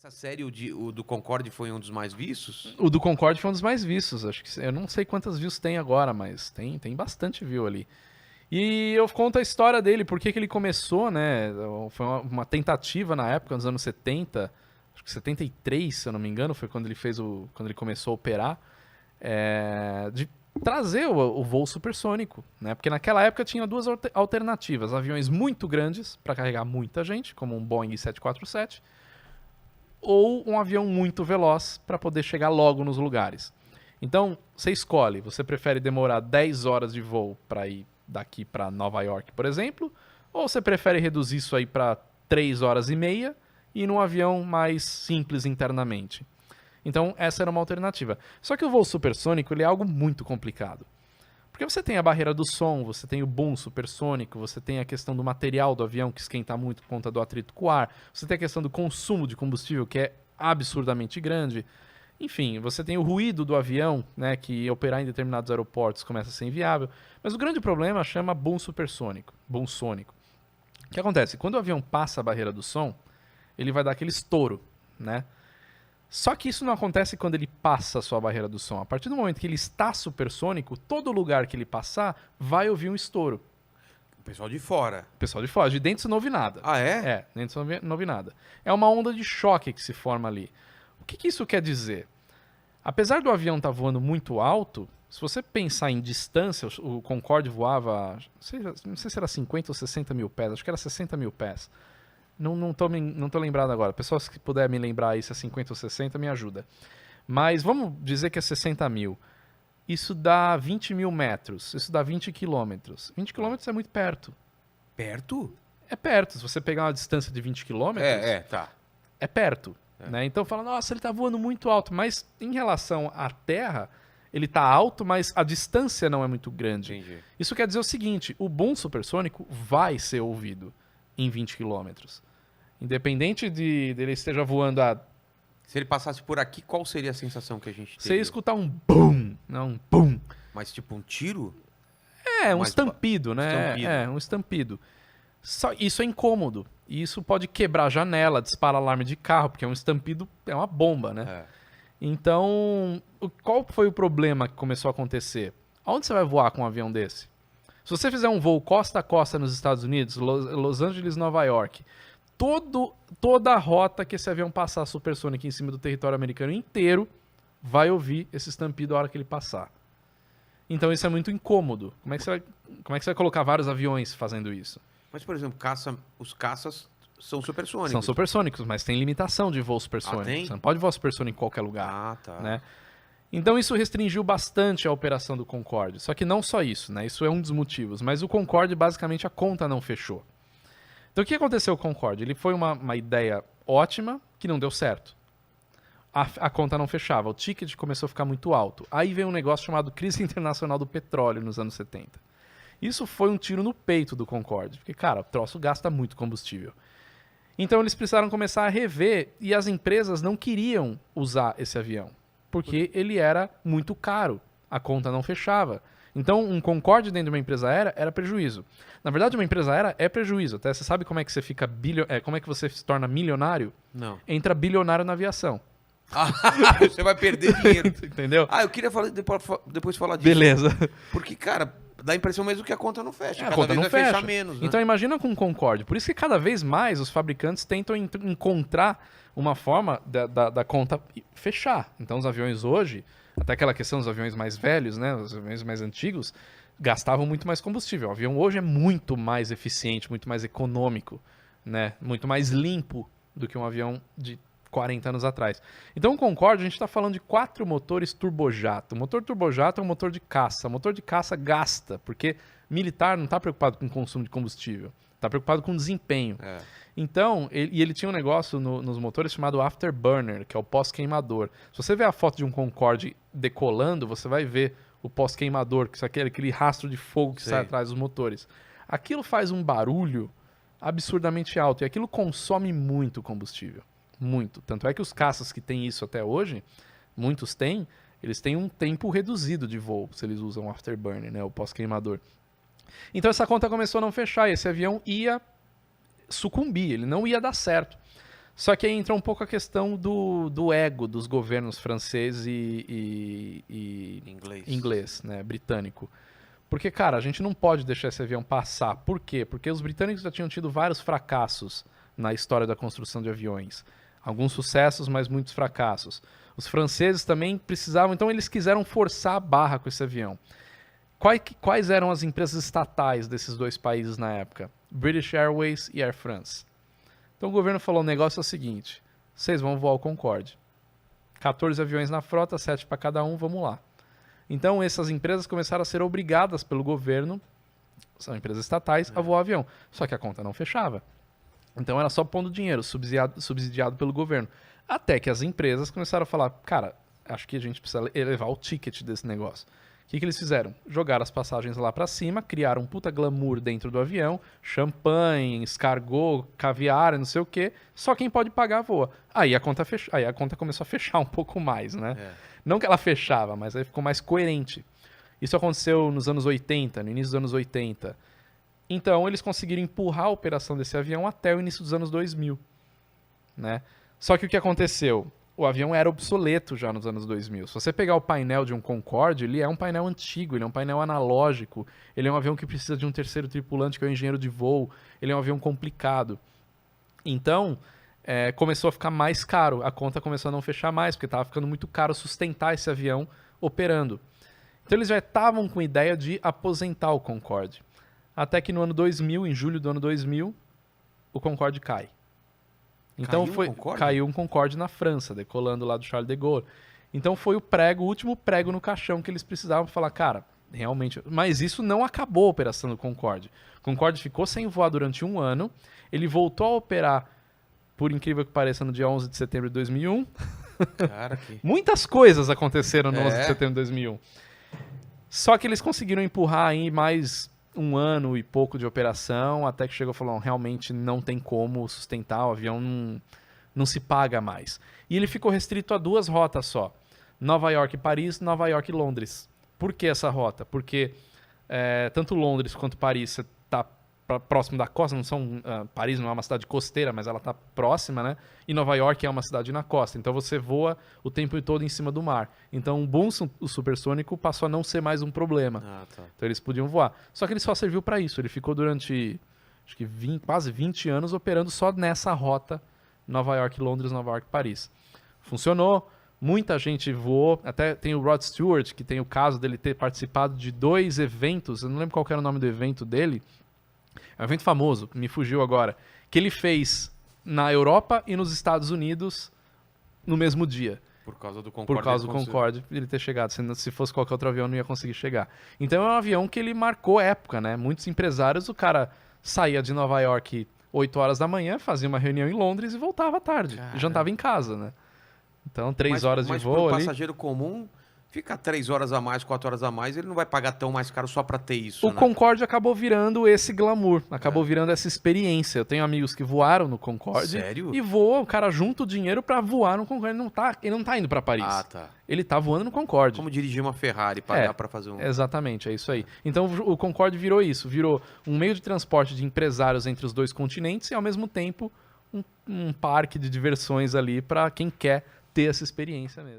Essa série, o do Concorde, foi um dos mais vistos? O do Concorde foi um dos mais vistos. Acho que eu não sei quantas views tem agora, mas tem bastante view ali. E eu conto a história dele, por que ele começou, né? Foi uma tentativa na época, nos anos 70, acho que 73, se eu não me engano, foi quando ele começou a operar, de trazer o voo supersônico, né? Porque naquela época tinha duas alternativas: aviões muito grandes para carregar muita gente, como um Boeing 747, ou um avião muito veloz para poder chegar logo nos lugares. Então, você escolhe, você prefere demorar 10 horas de voo para ir daqui para Nova York, por exemplo, ou você prefere reduzir isso aí para 3 horas e meia e ir num avião mais simples internamente. Então, essa era uma alternativa. Só que o voo supersônico ele é algo muito complicado. Porque você tem a barreira do som, você tem o boom supersônico, você tem a questão do material do avião que esquenta muito por conta do atrito com o ar, você tem a questão do consumo de combustível que é absurdamente grande. Enfim, você tem o ruído do avião, né, que operar em determinados aeroportos começa a ser inviável. Mas o grande problema chama boom supersônico, boom sônico. O que acontece? Quando o avião passa a barreira do som, ele vai dar aquele estouro, né? Só que isso não acontece quando ele passa a sua barreira do som. A partir do momento que ele está supersônico, todo lugar que ele passar vai ouvir um estouro. O pessoal de fora. O pessoal de fora, de dentro você não ouve nada. Ah, é? Dentro você não ouve nada. É uma onda de choque que se forma ali. O que isso quer dizer? Apesar do avião estar voando muito alto, se você pensar em distância, o Concorde voava, não sei se era 50 ou 60 mil pés, acho que era 60 mil pés. Não tô lembrado agora. Pessoas que puder me lembrar aí se é 50 ou 60, me ajuda. Mas vamos dizer que é 60 mil. Isso dá 20 mil metros. Isso dá 20 quilômetros. 20 quilômetros é muito perto. Perto? É perto. Se você pegar uma distância de 20 quilômetros, Tá. é perto. Né? Então fala, nossa, ele tá voando muito alto. Mas em relação à Terra, ele tá alto, mas a distância não é muito grande. Entendi. Isso quer dizer o seguinte, o boom supersônico vai ser ouvido em 20 quilômetros. Independente dele esteja voando a... Se ele passasse por aqui, qual seria a sensação que a gente Você teria? ia escutar um boom, não um boom. Mas tipo um tiro? Um Mas estampido, né? estampido. Um estampido. Isso é incômodo. E isso pode quebrar a janela, disparar alarme de carro, porque um estampido é uma bomba, né? É. Então, qual foi o problema que começou a acontecer? Aonde você vai voar com um avião desse? Se você fizer um voo costa a costa nos Estados Unidos, Los Angeles, Nova York, toda a rota que esse avião passar supersônico em cima do território americano inteiro vai ouvir esse estampido a hora que ele passar. Então isso é muito incômodo. Como é que você vai colocar vários aviões fazendo isso? Mas, por exemplo, os caças são supersônicos. São supersônicos, mas tem limitação de voo supersônico. tem? Você não pode voar supersônico em qualquer lugar. Ah, tá. Né? Então isso restringiu bastante a operação do Concorde. Só que não só isso, né? Isso é um dos motivos. Mas o Concorde, basicamente, a conta não fechou. Então o que aconteceu com o Concorde? Ele foi uma ideia ótima que não deu certo. A conta não fechava, o ticket começou a ficar muito alto. Aí veio um negócio chamado crise internacional do petróleo nos anos 70. Isso foi um tiro no peito do Concorde, porque, cara, o troço gasta muito combustível. Então eles precisaram começar a rever e as empresas não queriam usar esse avião, porque ele era muito caro, a conta não fechava. Então um Concorde dentro de uma empresa aérea era prejuízo. Na verdade, uma empresa aérea é prejuízo. Até você sabe como é que você fica como é que você se torna milionário? Não. Entra bilionário na aviação. Você vai perder dinheiro. Entendeu? Eu queria depois falar disso. Beleza. Porque, cara, dá a impressão mesmo que a conta não fecha. A Cada conta vez não vai fecha. fechar menos, né? Então imagina com o Concorde. Por isso que cada vez mais os fabricantes tentam encontrar uma forma da conta fechar. Então os aviões hoje, até aquela questão dos aviões mais velhos, né, os aviões mais antigos, gastavam muito mais combustível. O avião hoje é muito mais eficiente, muito mais econômico, né, muito mais limpo do que um avião de 40 anos atrás. Então o Concorde, a gente está falando de 4 motores turbojato. O motor turbojato é um motor de caça. O motor de caça gasta, porque militar não está preocupado com consumo de combustível. Está preocupado com desempenho. Então, ele tinha um negócio nos motores chamado afterburner, que é o pós-queimador. Se você ver a foto de um Concorde decolando, você vai ver o pós-queimador, que é aquele rastro de fogo que sai atrás dos motores. Aquilo faz um barulho absurdamente alto e aquilo consome muito combustível. Muito. Tanto é que os caças que têm isso até hoje, muitos têm, eles têm um tempo reduzido de voo, se eles usam o afterburner, né, o pós-queimador. Então essa conta começou a não fechar e esse avião ia sucumbir, ele não ia dar certo. Só que aí entra um pouco a questão do ego dos governos francês e inglês, né, britânico. Porque, cara, a gente não pode deixar esse avião passar. Por quê? Porque os britânicos já tinham tido vários fracassos na história da construção de aviões. Alguns sucessos, mas muitos fracassos. Os franceses também precisavam, então eles quiseram forçar a barra com esse avião. Quais eram as empresas estatais desses dois países na época? British Airways e Air France. Então o governo falou, o negócio é o seguinte, vocês vão voar o Concorde. 14 aviões na frota, 7 para cada um, vamos lá. Então essas empresas começaram a ser obrigadas pelo governo, são empresas estatais, a voar o avião. Só que a conta não fechava. Então era só pondo dinheiro, subsidiado pelo governo. Até que as empresas começaram a falar, cara, acho que a gente precisa elevar o ticket desse negócio. O que eles fizeram? Jogaram as passagens lá pra cima, criaram um puta glamour dentro do avião, champanhe, escargot, caviar, não sei o quê. Só quem pode pagar voa. Aí a conta começou a fechar um pouco mais, né? Não que ela fechava, mas aí ficou mais coerente. Isso aconteceu nos anos 80, no início dos anos 80. Então eles conseguiram empurrar a operação desse avião até o início dos anos 2000, né? Só que o que aconteceu? O avião era obsoleto já nos anos 2000. Se você pegar o painel de um Concorde, ele é um painel antigo, ele é um painel analógico, ele é um avião que precisa de um terceiro tripulante, que é o engenheiro de voo, ele é um avião complicado. Então, começou a ficar mais caro, a conta começou a não fechar mais, porque estava ficando muito caro sustentar esse avião operando. Então eles já estavam com a ideia de aposentar o Concorde. Até que no ano 2000, em julho do ano 2000, o Concorde cai. Então caiu um Concorde na França, decolando lá do Charles de Gaulle. Então foi o último prego no caixão que eles precisavam para falar, cara, realmente... Mas isso não acabou a operação do Concorde. O Concorde ficou sem voar durante um ano, ele voltou a operar, por incrível que pareça, no dia 11 de setembro de 2001. Cara, que... Muitas coisas aconteceram no 11 de setembro de 2001. Só que eles conseguiram empurrar aí mais um ano e pouco de operação, até que chegou e falou, realmente não tem como sustentar, o avião não se paga mais. E ele ficou restrito a 2 rotas só, Nova York e Paris, Nova York e Londres. Por que essa rota? Porque tanto Londres quanto Paris está próximo da costa, Paris não é uma cidade costeira, mas ela está próxima, né? E Nova York é uma cidade na costa, então você voa o tempo todo em cima do mar. Então o supersônico passou a não ser mais um problema. Então eles podiam voar. Só que ele só serviu para isso, ele ficou durante acho que quase 20 anos operando só nessa rota Nova York, Londres, Nova York, Paris. Funcionou, muita gente voou, até tem o Rod Stewart, que tem o caso dele ter participado de 2 eventos, eu não lembro qual era o nome do evento dele, é um evento famoso, me fugiu agora, que ele fez na Europa e nos Estados Unidos no mesmo dia. Por causa do Concorde, ele ter chegado. Se fosse qualquer outro avião, não ia conseguir chegar. Então é um avião que ele marcou época, né? Muitos empresários, o cara saía de Nova York 8 horas da manhã, fazia uma reunião em Londres e voltava à tarde. Caramba. E jantava em casa, né? Então 3 horas de voo ali. Mas pro passageiro comum... Ficar 3 horas a mais, 4 horas a mais, ele não vai pagar tão mais caro só pra ter isso, O Concorde acabou virando esse glamour, acabou virando essa experiência. Eu tenho amigos que voaram no Concorde. Sério? E voam, o cara junta o dinheiro pra voar no Concorde. Ele não tá indo pra Paris. Ele tá voando no Concorde. Como dirigir uma Ferrari, pagar pra fazer um... Exatamente, é isso aí. Então o Concorde virou isso, virou um meio de transporte de empresários entre os 2 continentes e ao mesmo tempo um parque de diversões ali pra quem quer ter essa experiência mesmo.